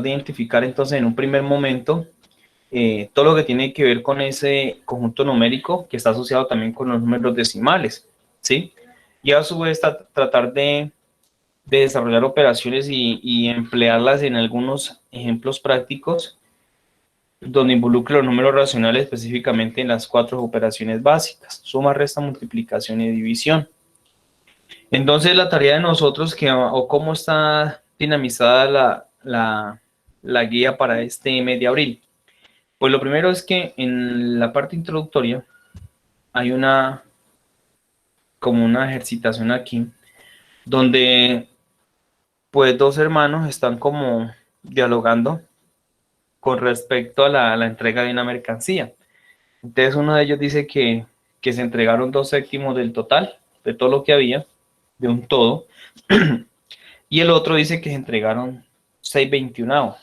de identificar entonces en un primer momento todo lo que tiene que ver con ese conjunto numérico que está asociado también con los números decimales, ¿sí? Y a su vez tratar de desarrollar operaciones y emplearlas en algunos ejemplos prácticos donde involucre los números racionales específicamente en las 4 operaciones básicas: suma, resta, multiplicación y división. Entonces la tarea de nosotros, o cómo está dinamizada la guía para este mes de abril. Pues lo primero es que en la parte introductoria hay como una ejercitación aquí, donde pues 2 hermanos están como dialogando con respecto a la entrega de una mercancía. Entonces uno de ellos dice que se entregaron 2/7 del total, de todo lo que había, de un todo, y el otro dice que se entregaron 6/21.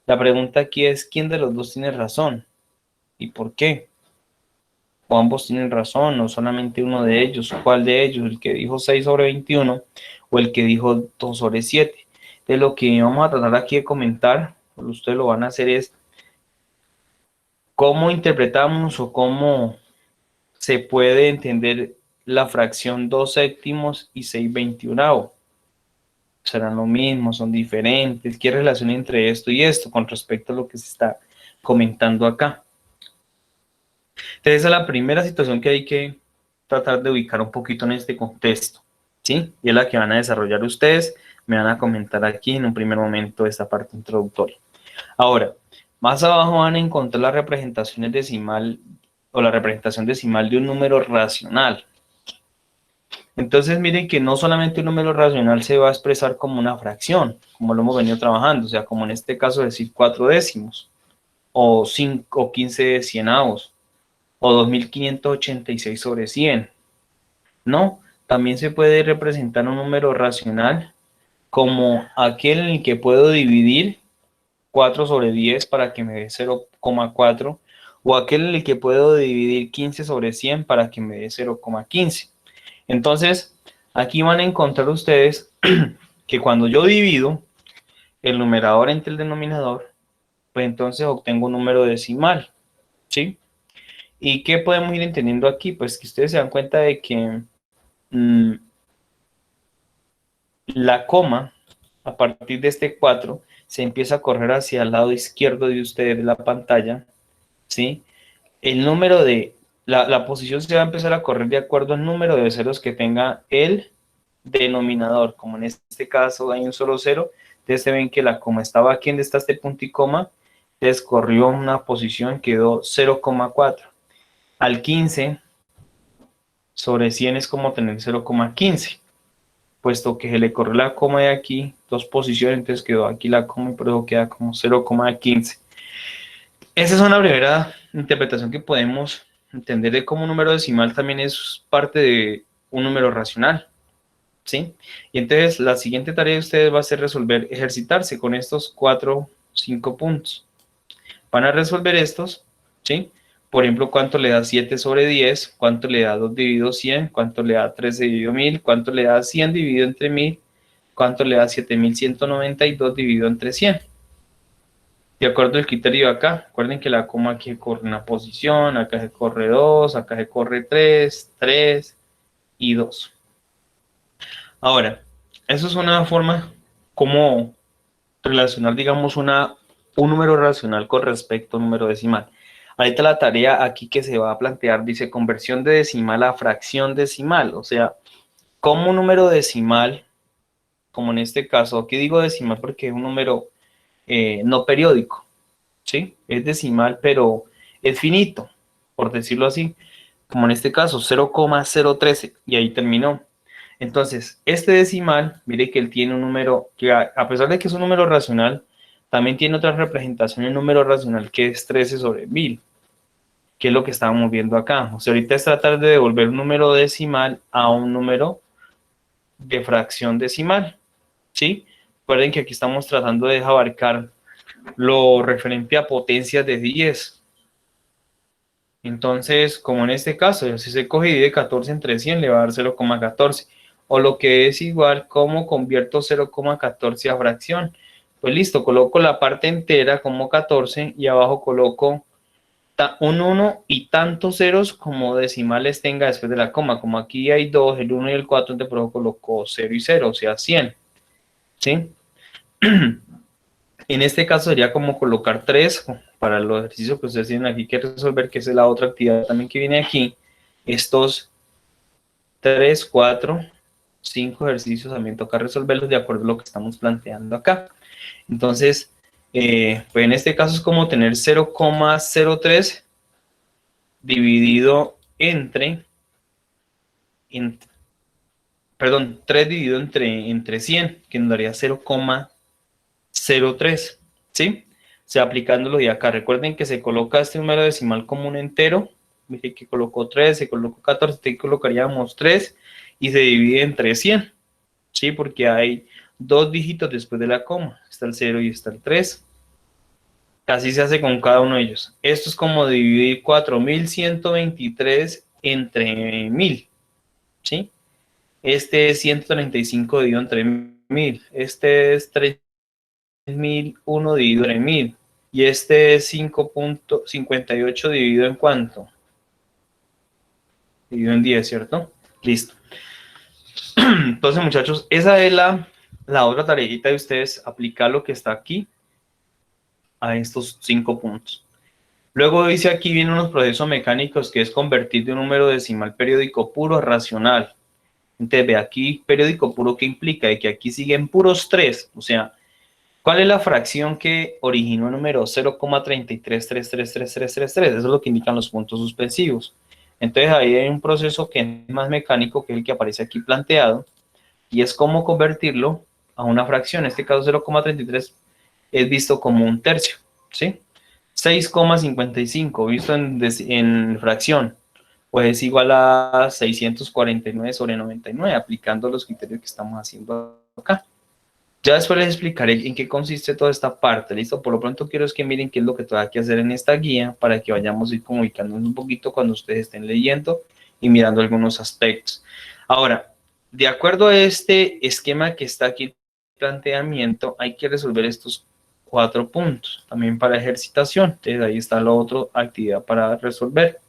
La pregunta aquí es, ¿quién de los dos tiene razón? ¿Y por qué? ¿O ambos tienen razón, o solamente uno de ellos? ¿Cuál de ellos? ¿El que dijo 6/21 o el que dijo 2/7? De lo que vamos a tratar aquí de comentar, ustedes lo van a hacer, es cómo interpretamos o cómo se puede entender la fracción 2/7 y 6/21. ¿Serán lo mismo? ¿Son diferentes? ¿Qué relación entre esto y esto con respecto a lo que se está comentando acá? Entonces, esa es la primera situación que hay que tratar de ubicar un poquito en este contexto, ¿sí? Y es la que van a desarrollar ustedes, me van a comentar aquí en un primer momento esta parte introductoria. Ahora, más abajo van a encontrar las representaciones decimal o la representación decimal de un número racional. Entonces miren que no solamente un número racional se va a expresar como una fracción, como lo hemos venido trabajando, o sea, como en este caso decir 4 décimos, o 5 o 15 cienavos, o 2586/100. No, también se puede representar un número racional como aquel en el que puedo dividir 4/10 para que me dé 0,4, o aquel en el que puedo dividir 15/100 para que me dé 0,15. Entonces, aquí van a encontrar ustedes que cuando yo divido el numerador entre el denominador, pues entonces obtengo un número decimal, ¿sí? ¿Y qué podemos ir entendiendo aquí? Pues que ustedes se dan cuenta de que la coma, a partir de este 4, se empieza a correr hacia el lado izquierdo de ustedes de la pantalla, ¿sí? El número de, la posición se va a empezar a correr de acuerdo al número de ceros que tenga el denominador. Como en este caso hay un solo cero, entonces se ven que la coma estaba aquí donde está este punto y coma, entonces corrió una posición, quedó 0,4. Al 15/100 es como tener 0,15, puesto que se le corrió la coma de aquí, 2 posiciones, entonces quedó aquí la coma y por eso queda como 0,15. Esa es una primera interpretación que podemos entender de cómo un número decimal también es parte de un número racional, ¿sí? Y entonces la siguiente tarea de ustedes va a ser ejercitarse con estos 4, 5 puntos. Van a resolver estos, ¿sí? Por ejemplo, ¿cuánto le da 7/10? ¿Cuánto le da 2 dividido 100? ¿Cuánto le da 13 dividido 1000? ¿Cuánto le da 100 dividido entre 1000? ¿Cuánto le da 7192 dividido entre 100? De acuerdo al criterio de acá, recuerden que la coma aquí corre una posición, acá se corre 2, acá se corre 3, 3 y 2. Ahora, eso es una forma como relacionar, digamos, un número racional con respecto a un número decimal. Ahorita la tarea aquí que se va a plantear dice conversión de decimal a fracción decimal, o sea, como un número decimal, como en este caso, aquí digo decimal porque es un número no periódico, ¿sí? Es decimal, pero es finito, por decirlo así, como en este caso, 0,013, y ahí terminó. Entonces, este decimal, mire que él tiene un número que a pesar de que es un número racional, también tiene otra representación en número racional que es 13/1000, que es lo que estábamos viendo acá. O sea, ahorita es tratar de devolver un número decimal a un número de fracción decimal, ¿sí? Recuerden que aquí estamos tratando de abarcar lo referente a potencias de 10. Entonces, como en este caso, si se coge y divide 14 entre 100, le va a dar 0,14. O lo que es igual, ¿cómo convierto 0,14 a fracción? Pues listo, coloco la parte entera como 14 y abajo coloco un 1 y tantos ceros como decimales tenga después de la coma. Como aquí hay 2, el 1 y el 4, entonces por eso coloco 0 y 0, o sea, 100. ¿Sí? En este caso sería como colocar 3 para los ejercicios que ustedes tienen aquí que resolver, que es la otra actividad también que viene aquí. Estos 3, 4, 5 ejercicios también toca resolverlos de acuerdo a lo que estamos planteando acá. Entonces, pues en este caso es como tener 0,03 dividido perdón, 3 dividido entre 100, que nos daría 0,03, ¿sí? O sea, aplicándolo de acá. Recuerden que se coloca este número decimal como un entero. Mire que colocó 3, se colocó 14, aquí colocaríamos 3 y se divide entre 100, ¿sí? Porque hay dos dígitos después de la coma. Está el 0 y está el 3. Así se hace con cada uno de ellos. Esto es como dividir 4123 entre 1000, ¿sí? Este es 135 dividido entre 1000. Este es 3001 dividido en 1000. Y este es 5,58 dividido en ¿cuánto? Dividido en 10, ¿cierto? Listo. Entonces, muchachos, esa es la otra tareita de ustedes, aplicar lo que está aquí a estos 5 puntos. Luego dice aquí vienen unos procesos mecánicos que es convertir de un número decimal periódico puro a racional. Entonces ve aquí periódico puro que implica de que aquí siguen puros 3, o sea, ¿cuál es la fracción que originó el número 0,3333333? Eso es lo que indican los puntos suspensivos. Entonces ahí hay un proceso que es más mecánico, que es el que aparece aquí planteado, y es cómo convertirlo a una fracción. En este caso 0,33 es visto como un tercio, ¿sí? 6,55 visto en fracción, pues es igual a 649 sobre 99, aplicando los criterios que estamos haciendo acá. Ya después les explicaré en qué consiste toda esta parte, ¿listo? Por lo pronto quiero es que miren qué es lo que tengo que hacer en esta guía para que vayamos a ir comunicándonos un poquito cuando ustedes estén leyendo y mirando algunos aspectos. Ahora, de acuerdo a este esquema que está aquí, planteamiento, hay que resolver estos 4 puntos, también para ejercitación. Entonces ahí está la otra actividad para resolver.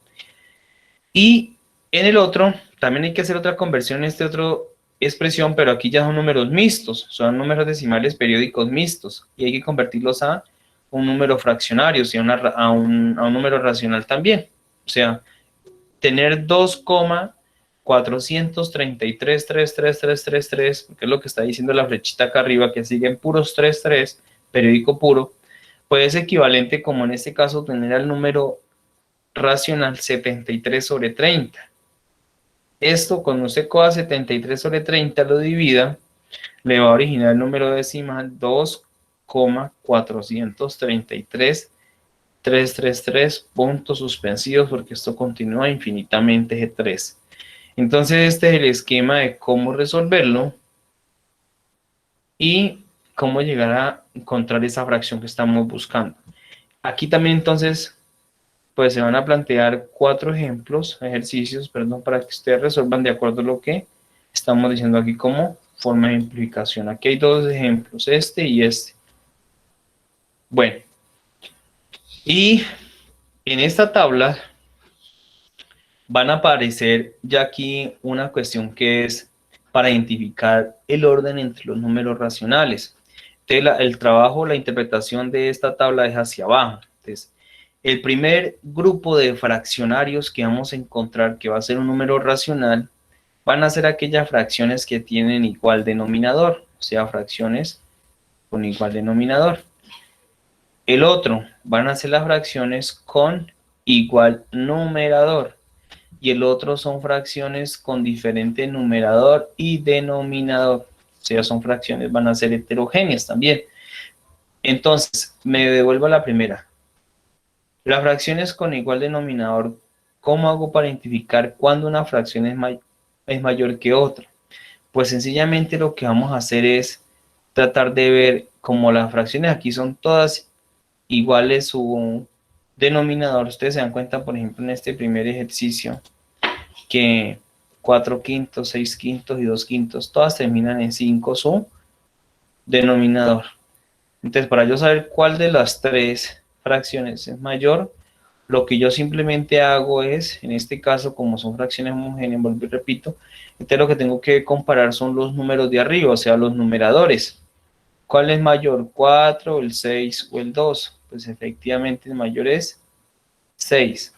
Y en el otro, también hay que hacer otra conversión en este otro expresión, pero aquí ya son números mixtos, son números decimales periódicos mixtos, y hay que convertirlos a un número fraccionario, o sea, a un número racional también. O sea, tener 2,433,33333, que es lo que está diciendo la flechita acá arriba, que siguen puros 33, periódico puro, pues es equivalente, como en este caso, tener el número racional 73 sobre 30. Esto, cuando usted coja 73 sobre 30, lo divida, le va a originar el número decimal 2,433,333 puntos suspensivos, porque esto continúa infinitamente G3. Entonces, este es el esquema de cómo resolverlo y cómo llegar a encontrar esa fracción que estamos buscando. Aquí también, entonces, pues se van a plantear 4 ejemplos, ejercicios, perdón, para que ustedes resuelvan de acuerdo a lo que estamos diciendo aquí como forma de simplificación. Aquí hay 2 ejemplos, este y este. Bueno, y en esta tabla van a aparecer ya aquí una cuestión que es para identificar el orden entre los números racionales. Entonces, el trabajo, la interpretación de esta tabla es hacia abajo. Entonces, el primer grupo de fraccionarios que vamos a encontrar que va a ser un número racional van a ser aquellas fracciones que tienen igual denominador, o sea, fracciones con igual denominador. El otro van a ser las fracciones con igual numerador. Y el otro son fracciones con diferente numerador y denominador. O sea, son fracciones, van a ser heterogéneas también. Entonces, me devuelvo a la primera. Las fracciones con igual denominador, ¿cómo hago para identificar cuándo una fracción es mayor que otra? Pues sencillamente lo que vamos a hacer es tratar de ver como las fracciones aquí son todas iguales su denominador. Ustedes se dan cuenta, por ejemplo, en este primer ejercicio, que 4 quintos, 6 quintos y 2 quintos, todas terminan en 5 su denominador. Entonces, para yo saber cuál de las tres fracciones es mayor, lo que yo simplemente hago es, en este caso, como son fracciones homogéneas, vuelvo y repito, entonces lo que tengo que comparar son los números de arriba, o sea, los numeradores. ¿Cuál es mayor? ¿4, el 6 o el 2? Pues efectivamente el mayor es 6.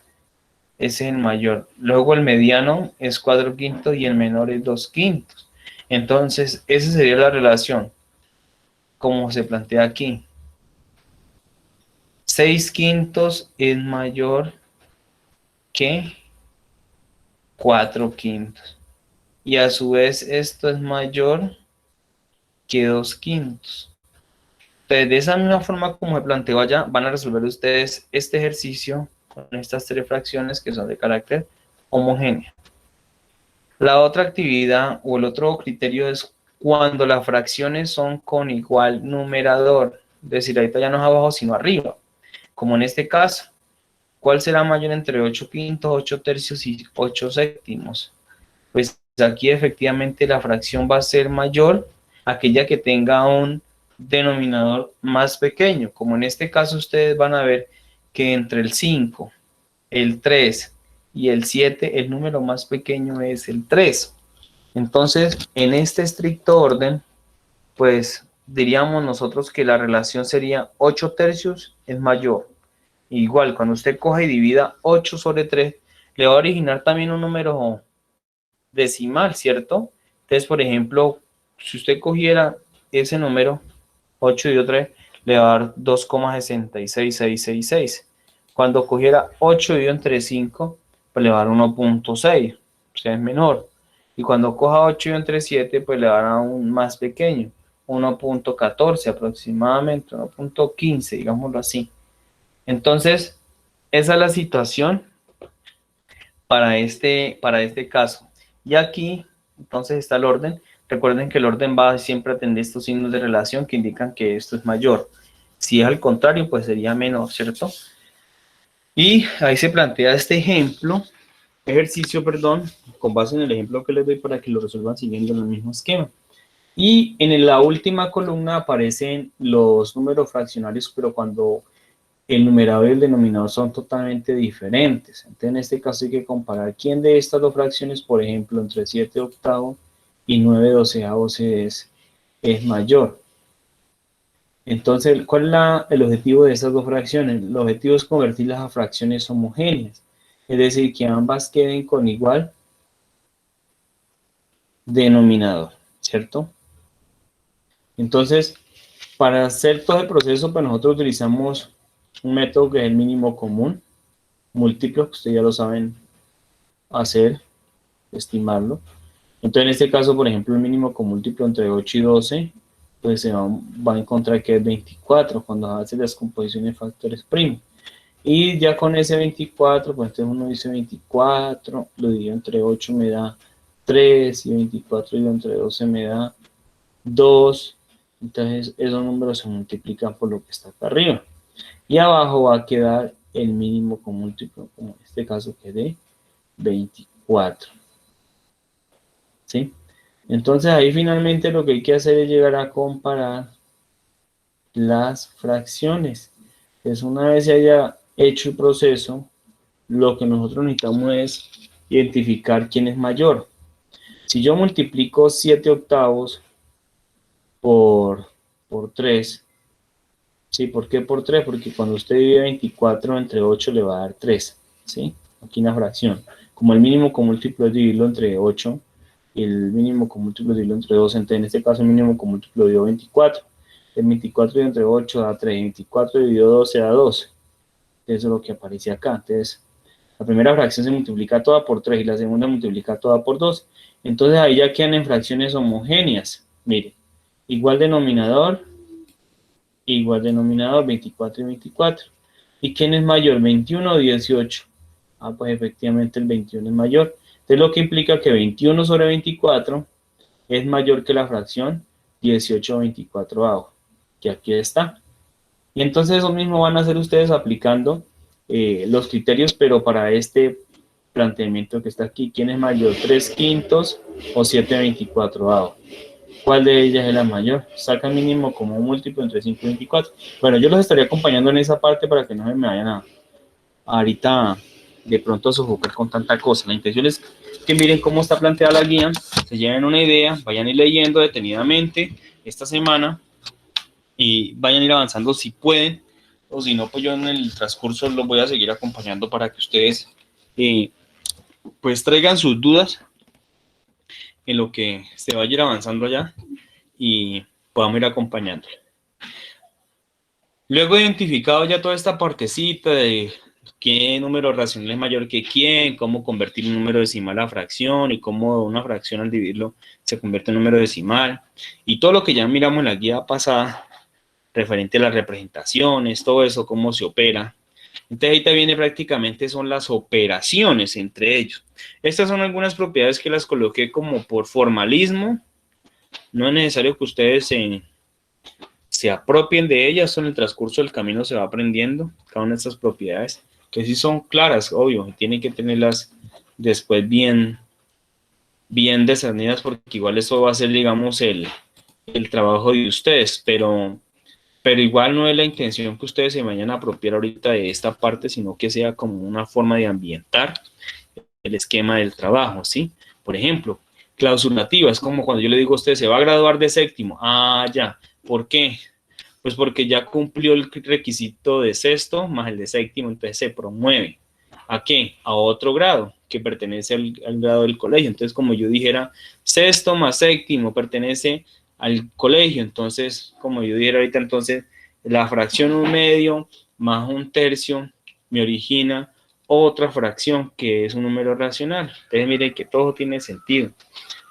Ese es el mayor. Luego el mediano es 4 quintos y el menor es 2 quintos. Entonces, esa sería la relación, como se plantea aquí. 6 quintos es mayor que 4 quintos. Y a su vez esto es mayor que 2 quintos. Entonces, de esa misma forma como me planteo allá, van a resolver ustedes este ejercicio con estas tres fracciones que son de carácter homogéneo. La otra actividad o el otro criterio es cuando las fracciones son con igual numerador. Es decir, ahorita ya no es abajo, sino arriba. Como en este caso, ¿cuál será mayor entre 8 quintos, 8 tercios y 8 séptimos? Pues aquí efectivamente la fracción va a ser mayor aquella que tenga un denominador más pequeño. Como en este caso ustedes van a ver que entre el 5, el 3 y el 7, el número más pequeño es el 3. Entonces, en este estricto orden, pues diríamos nosotros que la relación sería 8 tercios es mayor. Igual, cuando usted coge y divida 8 sobre 3, le va a originar también un número decimal, ¿cierto? Entonces, por ejemplo, si usted cogiera ese número, 8 y 3, le va a dar 2,66666. Cuando cogiera 8 dividido entre 5, pues le va a dar 1,6, o sea, es menor. Y cuando coja 8 dividido entre 7, pues le va a dar un más pequeño, 1,14 aproximadamente, 1,15, digámoslo así. Entonces, esa es la situación para este caso. Y aquí, entonces, está el orden. Recuerden que el orden va siempre a tener estos signos de relación que indican que esto es mayor. Si es al contrario, pues sería menor, ¿cierto? Y ahí se plantea este ejercicio, perdón, con base en el ejemplo que les doy para que lo resuelvan siguiendo el mismo esquema. Y en la última columna aparecen los números fraccionarios, pero cuando el numerador y el denominador son totalmente diferentes. Entonces, en este caso hay que comparar quién de estas dos fracciones, por ejemplo, entre 7 octavos y 9 doceavos es mayor. Entonces, ¿cuál es el objetivo de estas dos fracciones? El objetivo es convertirlas a fracciones homogéneas, es decir, que ambas queden con igual denominador, ¿cierto? Entonces, para hacer todo el proceso, pues nosotros utilizamos un método que es el mínimo común, múltiplo, que ustedes ya lo saben hacer, estimarlo. Entonces, en este caso, por ejemplo, el mínimo con múltiplo entre 8 y 12, pues se va a encontrar que es 24 cuando hace las composiciones de factores primos. Y ya con ese 24, pues entonces uno dice 24, lo divido entre 8 me da 3, y 24 dividido entre 12 me da 2. Entonces, esos números se multiplican por lo que está acá arriba. Y abajo va a quedar el mínimo con múltiplo, como en este caso que es de 24. ¿Sí? Entonces ahí finalmente lo que hay que hacer es llegar a comparar las fracciones. Entonces una vez se haya hecho el proceso, lo que nosotros necesitamos es identificar quién es mayor. Si yo multiplico 7 octavos por 3, ¿sí? ¿Por qué por 3? Porque cuando usted divide 24 entre 8 le va a dar 3, ¿sí? Aquí en la fracción. Como el mínimo con múltiplo es dividirlo entre 8, y el mínimo con múltiplo dividirlo entre 2, entonces en este caso el mínimo con múltiplo dio 24. El 24 dividido entre 8 da 3, 24 dividido 12 da 12. Eso es lo que aparece acá. Entonces, la primera fracción se multiplica toda por 3 y la segunda multiplica toda por 2. Entonces ahí ya quedan en fracciones homogéneas. Mire, igual denominador, 24 y 24. ¿Y quién es mayor, 21 o 18? Ah, pues efectivamente el 21 es mayor. Entonces lo que implica que 21 sobre 24 es mayor que la fracción 18 o 24 que aquí está. Y entonces eso mismo van a hacer ustedes aplicando los criterios, pero para este planteamiento que está aquí, ¿quién es mayor, 3 quintos o 7/24? ¿Cuál de ellas es la mayor? Saca mínimo como un múltiplo entre 5 y 24. Bueno, yo los estaría acompañando en esa parte para que no se me vayan a ahorita de pronto sofocar con tanta cosa. La intención es que miren cómo está planteada la guía, se lleven una idea, vayan a ir leyendo detenidamente esta semana y vayan a ir avanzando si pueden, o si no, pues yo en el transcurso los voy a seguir acompañando para que ustedes pues traigan sus dudas en lo que se vaya a ir avanzando allá y podamos ir acompañando. Luego identificado ya toda esta partecita de qué número racional es mayor que quién, cómo convertir un número decimal a fracción y cómo una fracción al dividirlo se convierte en número decimal y todo lo que ya miramos en la guía pasada referente a las representaciones, todo eso, cómo se opera. Entonces ahí te viene prácticamente son las operaciones entre ellos. Estas son algunas propiedades que las coloqué como por formalismo. No es necesario que ustedes se apropien de ellas, en el transcurso del camino se va aprendiendo cada una de estas propiedades, que sí son claras, obvio, y tienen que tenerlas después bien discernidas, porque igual eso va a ser, digamos, el trabajo de ustedes, pero igual no es la intención que ustedes se vayan a apropiar ahorita de esta parte, sino que sea como una forma de ambientar el esquema del trabajo, ¿sí? Por ejemplo, clausulativa, es como cuando yo le digo a usted, se va a graduar de séptimo. Ah, ya. ¿Por qué? Pues porque ya cumplió el requisito de sexto más el de séptimo, entonces se promueve. ¿A qué? A otro grado que pertenece al grado del colegio. Entonces, como yo dijera, sexto más séptimo pertenece al colegio. Entonces, como yo dijera ahorita, entonces, la fracción 1/2 más 1/3 me origina otra fracción que es un número racional. Entonces, miren que todo tiene sentido.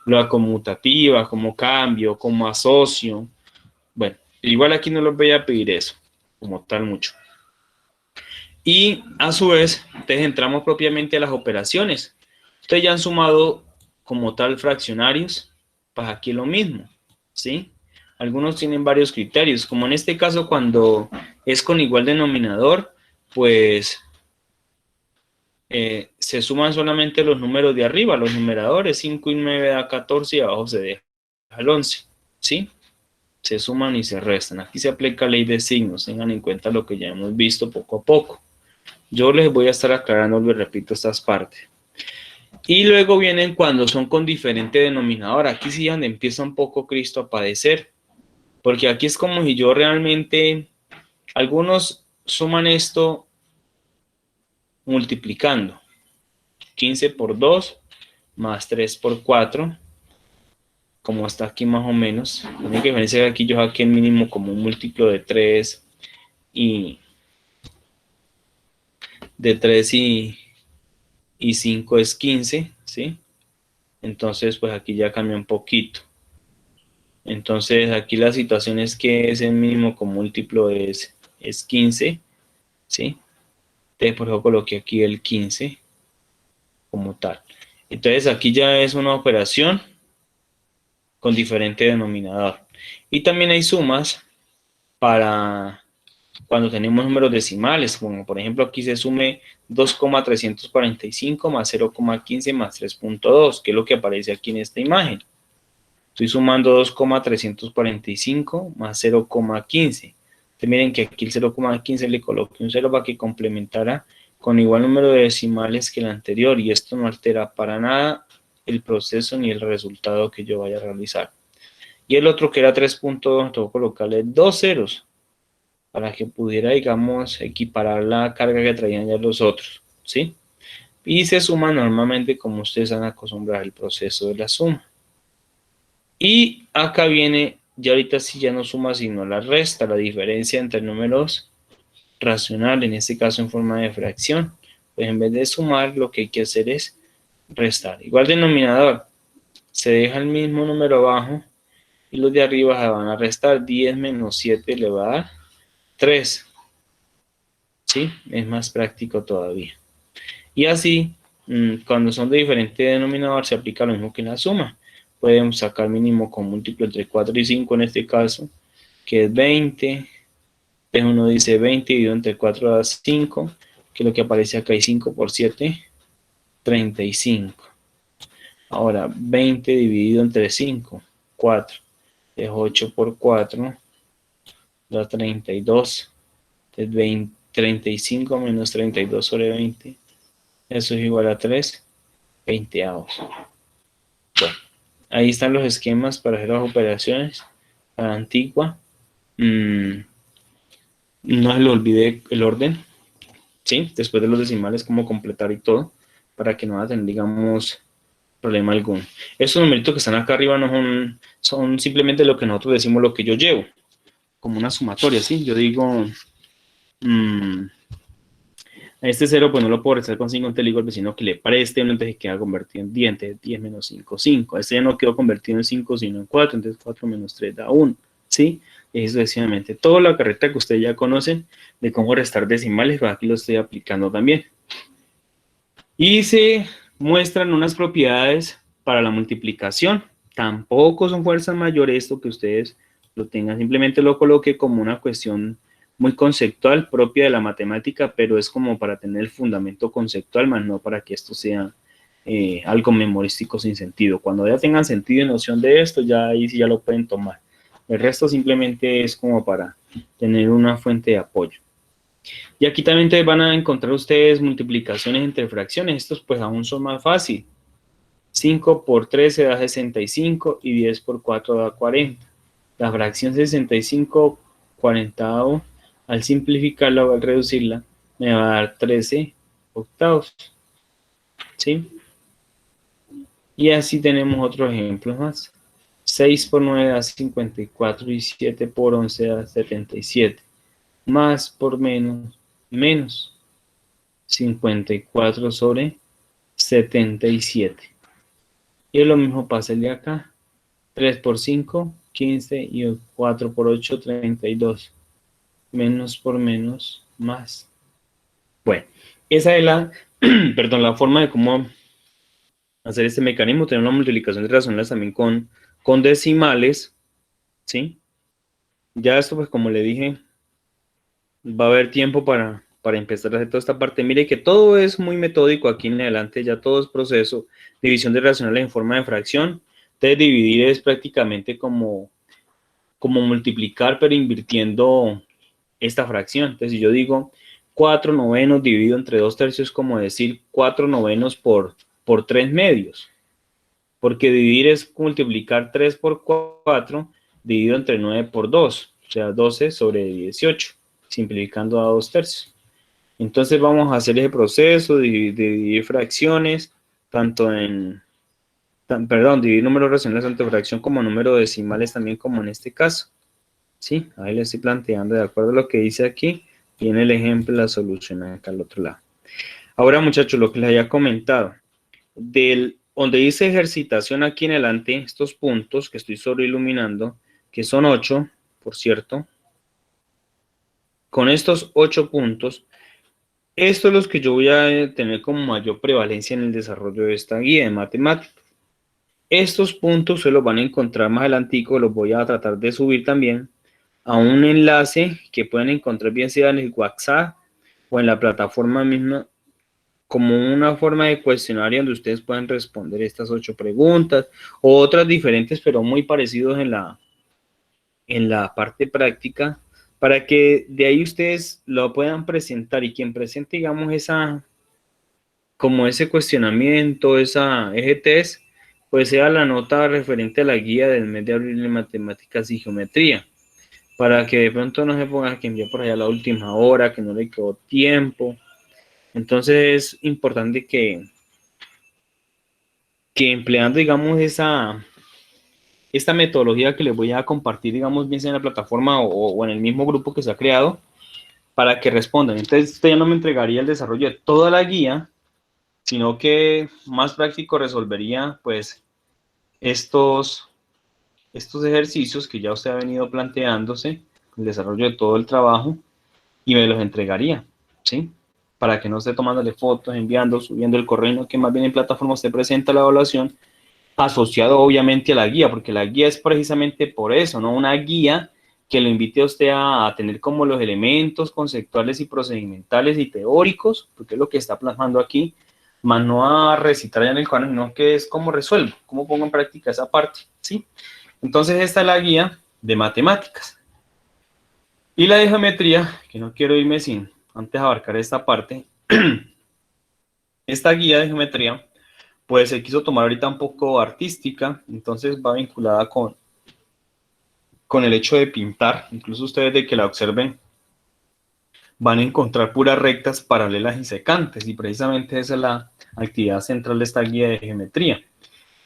La conmutativa, como cambio, como asocio. Bueno, igual aquí no les voy a pedir eso, como tal mucho. Y a su vez, entonces entramos propiamente a las operaciones. Ustedes ya han sumado como tal fraccionarios, pues aquí lo mismo, ¿sí? Algunos tienen varios criterios, como en este caso cuando es con igual denominador, pues se suman solamente los números de arriba, los numeradores, 5 y 9 da 14 y abajo se deja el 11, ¿sí? Se suman y se restan. Aquí se aplica ley de signos, tengan en cuenta lo que ya hemos visto poco a poco. Yo les voy a estar aclarando, les repito, estas partes. Y luego vienen cuando son con diferente denominador. Aquí sí es donde empieza un poco Cristo a padecer, porque aquí es como si yo realmente, algunos suman esto multiplicando. 15 por 2 más 3 por 4, como está aquí más o menos. La única diferencia es que aquí yo saqué el mínimo como un múltiplo de 3 y 5 es 15, ¿sí? Entonces, pues aquí ya cambia un poquito. Entonces, aquí la situación es que ese mínimo con múltiplo es 15, ¿sí? Entonces, por eso coloqué aquí el 15 como tal. Entonces, aquí ya es una operación con diferente denominador. Y también hay sumas para cuando tenemos números decimales, como por ejemplo aquí se sume 2,345 más 0,15 más 3,2, que es lo que aparece aquí en esta imagen. Estoy sumando 2,345 más 0,15. Entonces miren que aquí el 0,15 le coloqué un 0 para que complementara con igual número de decimales que el anterior, y esto no altera para nada el proceso ni el resultado que yo vaya a realizar. Y el otro que era 3,2, tengo que colocarle 2 ceros para que pudiera, digamos, equiparar la carga que traían ya los otros, ¿sí? Y se suma normalmente como ustedes han acostumbrado al proceso de la suma. Y acá viene, ya ahorita sí ya no suma sino la resta, la diferencia entre números racionales, en este caso en forma de fracción. Pues en vez de sumar, lo que hay que hacer es restar. Igual denominador, se deja el mismo número abajo y los de arriba se van a restar. 10 menos 7 le va a dar 3. ¿Sí? Es más práctico todavía. Y así, cuando son de diferente denominador, se aplica lo mismo que en la suma. Podemos sacar mínimo con múltiplo entre 4 y 5 en este caso, que es 20. Entonces uno dice 20 dividido entre 4 da 5, que es lo que aparece acá, y 5 por 7, 35. Ahora, 20 dividido entre 5, 4. Es 8 por 4, da 32. Entonces 35 menos 32 sobre 20. Eso es igual a 3 veinteavos. Bueno, ahí están los esquemas para hacer las operaciones a la antigua. No se le olvide el orden, ¿sí? Después de los decimales, cómo completar y todo, para que no va a tener, digamos, problema alguno. Estos numeritos que están acá arriba no son simplemente lo que nosotros decimos, lo que yo llevo, como una sumatoria, ¿sí? Yo digo, este 0 pues no lo puedo restar con 5, entonces le digo al vecino que le preste, entonces queda convertido en 10, entonces 10 menos 5, 5. Este ya no quedó convertido en 5, sino en 4, entonces 4 menos 3 da 1, ¿sí? Y sucesivamente. Toda la carreta que ustedes ya conocen de cómo restar decimales, pues aquí lo estoy aplicando también. Y se muestran unas propiedades para la multiplicación. Tampoco son fuerzas mayores esto que ustedes lo tengan, simplemente lo coloqué como una cuestión muy conceptual propia de la matemática, pero es como para tener el fundamento conceptual, más no para que esto sea algo memorístico sin sentido. Cuando ya tengan sentido y noción de esto, ya ahí sí ya lo pueden tomar. El resto simplemente es como para tener una fuente de apoyo. Y aquí también te van a encontrar ustedes multiplicaciones entre fracciones. Estos pues aún son más fáciles. 5 por 13 da 65 y 10 por 4 da 40. La fracción 65 40 al simplificarla o al reducirla, me va a dar 13 octavos. ¿Sí? Y así tenemos otros ejemplos más. 6 por 9 da 54 y 7 por 11 da 77. Más por menos, menos 54 sobre 77. Y lo mismo pasa el de acá. 3 por 5, 15 y 4 por 8, 32. Menos por menos, más. Bueno, esa es la, perdón, la forma de cómo hacer este mecanismo. Tener una multiplicación de razonables también con decimales, ¿sí? Ya esto, pues como le dije, va a haber tiempo para empezar a hacer toda esta parte. Mire que todo es muy metódico aquí en adelante, ya todo es proceso. División de racionales en forma de fracción. Entonces dividir es prácticamente como multiplicar, pero invirtiendo esta fracción. Entonces si yo digo 4 novenos dividido entre 2 tercios, es como decir 4 novenos por 3 medios. Porque dividir es multiplicar 3 por 4 dividido entre 9 por 2. O sea, 12 sobre 18, simplificando a 2 tercios. Entonces vamos a hacer ese proceso de dividir fracciones, tanto dividir números racionales tanto en fracción como números decimales también como en este caso. ¿Sí? Ahí le estoy planteando de acuerdo a lo que dice aquí, viene el ejemplo, la solución acá al otro lado. Ahora muchachos, lo que les había comentado, donde dice ejercitación aquí en adelante, estos puntos que estoy solo iluminando, que son 8, por cierto, con estos 8 puntos, estos son los que yo voy a tener como mayor prevalencia en el desarrollo de esta guía de matemáticas. Estos puntos se los van a encontrar más adelantico, los voy a tratar de subir también a un enlace que pueden encontrar bien sea en el WhatsApp o en la plataforma misma, como una forma de cuestionario donde ustedes pueden responder estas 8 preguntas o otras diferentes pero muy parecidos en la parte práctica, para que de ahí ustedes lo puedan presentar y quien presente, digamos, como ese cuestionamiento, ese test, pues sea la nota referente a la guía del mes de abril de matemáticas y geometría, para que de pronto no se ponga que enviar por allá a la última hora, que no le quedó tiempo. Entonces es importante que empleando, digamos, esta metodología que les voy a compartir, digamos, bien sea en la plataforma o en el mismo grupo que se ha creado, para que respondan. Entonces usted ya no me entregaría el desarrollo de toda la guía, sino que más práctico resolvería, pues, estos ejercicios que ya usted ha venido planteándose, el desarrollo de todo el trabajo, y me los entregaría, ¿sí? Para que no esté tomándole fotos, enviando, subiendo el correo, no, que más bien en plataforma usted presenta la evaluación asociado obviamente a la guía, porque la guía es precisamente por eso, ¿no? Una guía que lo invite a usted a tener como los elementos conceptuales y procedimentales y teóricos, porque es lo que está plasmando aquí, más no a recitar ya en el cuaderno, sino que es cómo resuelvo, cómo pongo en práctica esa parte, ¿sí? Entonces esta es la guía de matemáticas. Y la de geometría, que no quiero irme sin antes abarcar esta parte, esta guía de geometría, pues se quiso tomar ahorita un poco artística, entonces va vinculada con el hecho de pintar. Incluso ustedes de que la observen van a encontrar puras rectas paralelas y secantes, y precisamente esa es la actividad central de esta guía de geometría.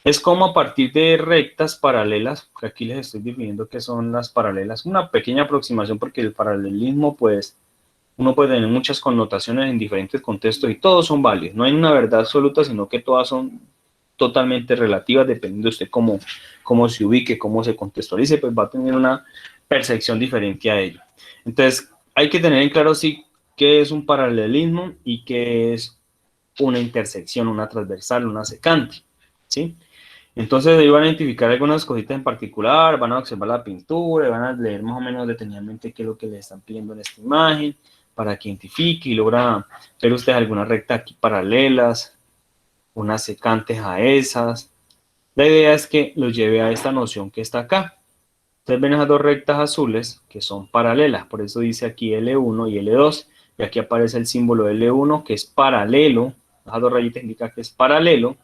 Es como a partir de rectas paralelas, que aquí les estoy definiendo qué son las paralelas, una pequeña aproximación porque el paralelismo pues uno puede tener muchas connotaciones en diferentes contextos y todos son válidos, no hay una verdad absoluta, sino que todas son totalmente relativas, dependiendo de usted cómo se ubique, cómo se contextualice, pues va a tener una percepción diferente a ello. Entonces, hay que tener en claro sí qué es un paralelismo y qué es una intersección, una transversal, una secante, ¿sí? Entonces ahí van a identificar algunas cositas en particular, van a observar la pintura, van a leer más o menos detenidamente qué es lo que les están pidiendo en esta imagen, para que identifique y logra ver ustedes algunas rectas aquí paralelas, unas secantes a esas. La idea es que los lleve a esta noción que está acá. Ustedes ven esas dos rectas azules que son paralelas, por eso dice aquí L1 y L2, y aquí aparece el símbolo L1 que es paralelo, esas dos rayitas indican que es paralelo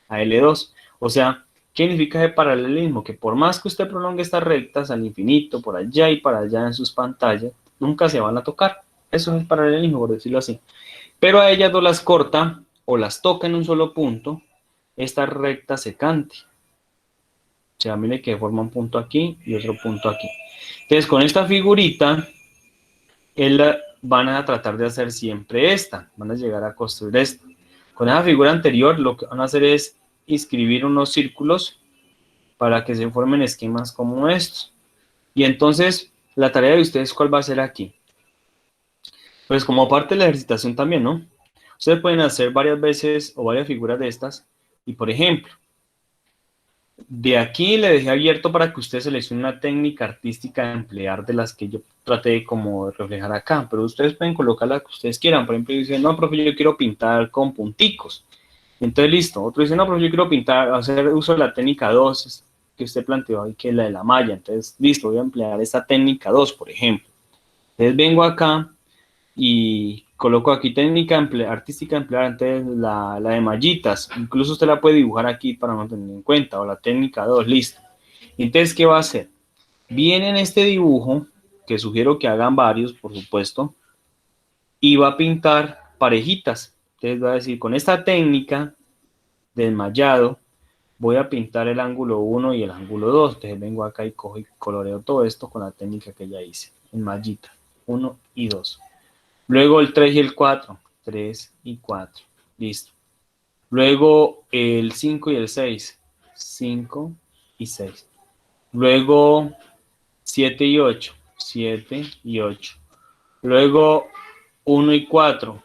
a L2. O sea, ¿qué significa ese paralelismo? Que por más que usted prolongue estas rectas al infinito, por allá y para allá en sus pantallas, nunca se van a tocar. Eso es el paralelismo, por decirlo así. Pero a ellas dos las corta o las toca en un solo punto esta recta secante. O sea, mire que forma un punto aquí y otro punto aquí. Entonces, con esta figurita, van a tratar de hacer siempre esta. Van a llegar a construir esta. Con esa figura anterior, lo que van a hacer es inscribir unos círculos para que se formen esquemas como estos. Y entonces, la tarea de ustedes, ¿cuál va a ser aquí? Pues como parte de la ejercitación también, ¿no? Ustedes pueden hacer varias veces o varias figuras de estas. Y por ejemplo, de aquí le dejé abierto para que usted seleccione una técnica artística a emplear de las que yo traté de como reflejar acá, pero ustedes pueden colocar la que ustedes quieran. Por ejemplo, dicen, no, profe, yo quiero pintar con punticos. Entonces, listo. Otro dice, no, profe, yo quiero pintar, hacer uso de la técnica 2 que usted planteó ahí, que es la de la malla. Entonces, listo, voy a emplear esta técnica 2, por ejemplo. Entonces, vengo acá y coloco aquí técnica artística emplear, entonces la de mallitas, incluso usted la puede dibujar aquí para no tener en cuenta, o la técnica 2, listo. Entonces, ¿qué va a hacer? Viene en este dibujo, que sugiero que hagan varios, por supuesto, y va a pintar parejitas. Entonces va a decir, con esta técnica de enmallado, voy a pintar el ángulo 1 y el ángulo 2. Entonces vengo acá y cojo y coloreo todo esto con la técnica que ya hice, en mallita, 1 y 2. Luego el 3 y el 4, 3 y 4, listo. Luego el 5 y el 6, 5 y 6. Luego 7 y 8, 7 y 8. Luego 1 y 4,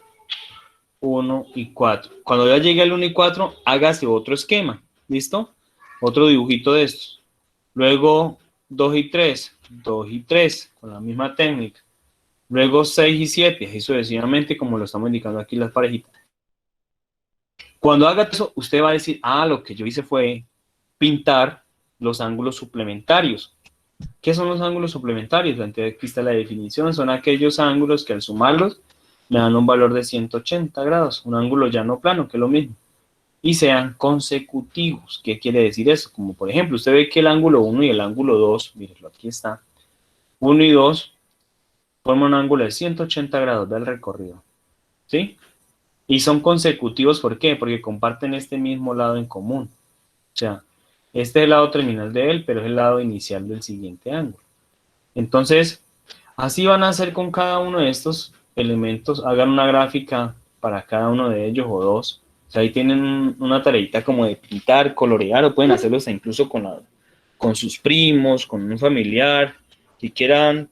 1 y 4. Cuando ya llegue al 1 y 4, hágase otro esquema, ¿listo? Otro dibujito de estos. Luego 2 y 3, 2 y 3, con la misma técnica. Luego 6 y 7, así sucesivamente como lo estamos indicando aquí las parejitas. Cuando haga eso, usted va a decir, lo que yo hice fue pintar los ángulos suplementarios. ¿Qué son los ángulos suplementarios? Entonces aquí está la definición, son aquellos ángulos que al sumarlos me dan un valor de 180 grados, un ángulo llano plano, que es lo mismo, y sean consecutivos. ¿Qué quiere decir eso? Como por ejemplo, usted ve que el ángulo 1 y el ángulo 2, mírenlo, aquí está, 1 y 2 forman un ángulo de 180 grados del recorrido, ¿sí? Y son consecutivos, ¿por qué? Porque comparten este mismo lado en común. O sea, este es el lado terminal de él, pero es el lado inicial del siguiente ángulo. Entonces, así van a hacer con cada uno de estos elementos. Hagan una gráfica para cada uno de ellos o dos. O sea, ahí tienen una tareita como de pintar, colorear, o pueden hacerlo hasta incluso con sus primos, con un familiar, que quieran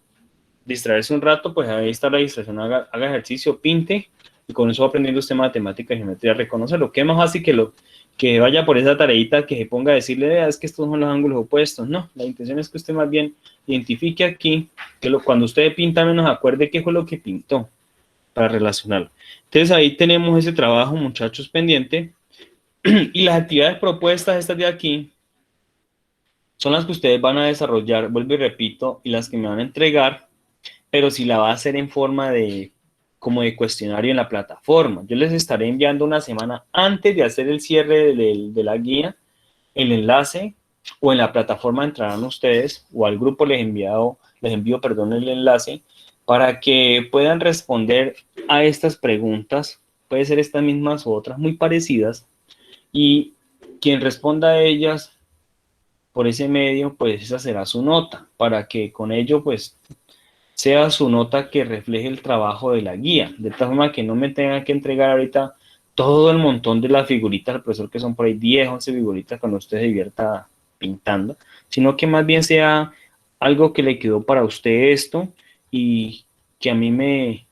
distraerse un rato, pues ahí está la distracción, haga ejercicio, pinte, y con eso va aprendiendo usted matemática y geometría, reconocerlo. ¿Qué más fácil que vaya por esa tareita, que se ponga a decirle, es que estos son los ángulos opuestos? No, la intención es que usted más bien identifique aquí, que cuando usted pinta menos acuerde qué fue lo que pintó, para relacionarlo. Entonces ahí tenemos ese trabajo, muchachos, pendiente, y las actividades propuestas, estas de aquí, son las que ustedes van a desarrollar, vuelvo y repito, y las que me van a entregar, pero si la va a hacer en forma de como de cuestionario en la plataforma. Yo les estaré enviando una semana antes de hacer el cierre de la guía, el enlace, o en la plataforma entrarán ustedes, o al grupo les envío, perdón, el enlace, para que puedan responder a estas preguntas, puede ser estas mismas o otras muy parecidas, y quien responda a ellas por ese medio, pues esa será su nota, para que con ello, pues, sea su nota que refleje el trabajo de la guía, de tal forma que no me tenga que entregar ahorita todo el montón de las figuritas al profesor, que son por ahí 10, 11 figuritas cuando usted se divierta pintando, sino que más bien sea algo que le quedó para usted esto y que a mí me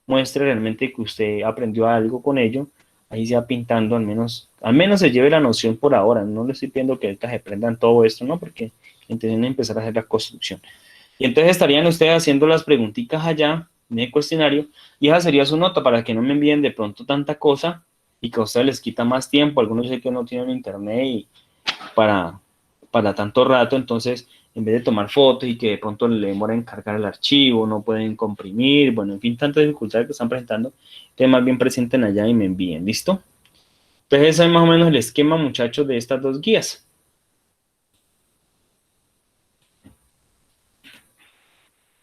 muestre realmente que usted aprendió algo con ello, ahí sea pintando, al menos se lleve la noción por ahora. No le estoy pidiendo que ahorita se aprendan todo esto, ¿no? Porque intentan empezar a hacer la construcción. Y entonces estarían ustedes haciendo las preguntitas allá en el cuestionario y esa sería su nota para que no me envíen de pronto tanta cosa y que a ustedes les quita más tiempo. Algunos dicen que no tienen internet y para, para tanto rato, entonces en vez de tomar fotos y que de pronto le demora en cargar el archivo, no pueden comprimir, bueno, en fin, tantas dificultades que están presentando, que más bien presenten allá y me envíen, ¿listo? Entonces ese es más o menos el esquema, muchachos, de estas dos guías.